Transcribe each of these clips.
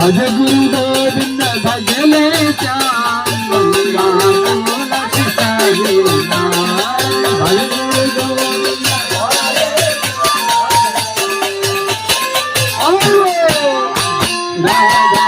भज गुरु गोविंद भजले श्याम गंगा तुलसी सहिना भज गुरु गोविंद राधा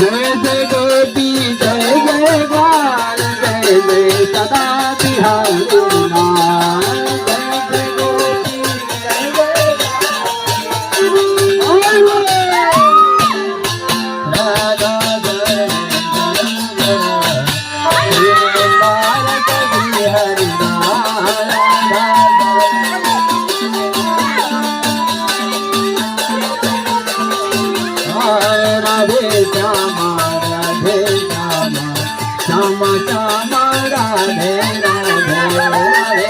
जय जय गोपी जय जय बाल जय जय सदा बिहारी लाल जय जय गोपी जय जय राधा बिहारी राधे श्यामा राधे श्यामा श्यामा श्यामा राधे राधे राधे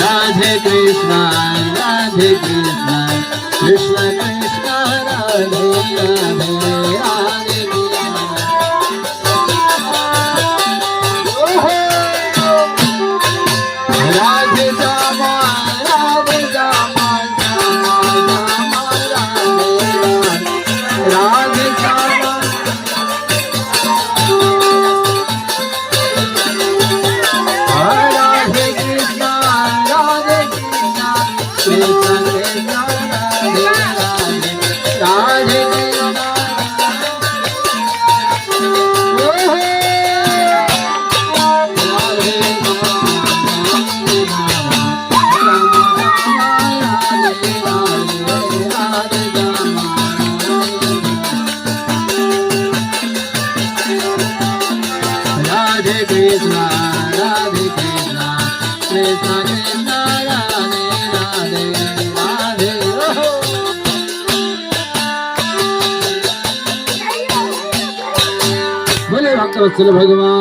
राधे कृष्ण कृष्ण कृष्ण राधे राधे राधे राधे श्यामा राधे श्यामा राधे श्यामा राधे कृष्ण कृष्ण कृष्ण राधे राधे राधे राधे कृष्ण कृष्ण कृष्ण राधे राधे राधे बोले भक्त वत्सल भगवान।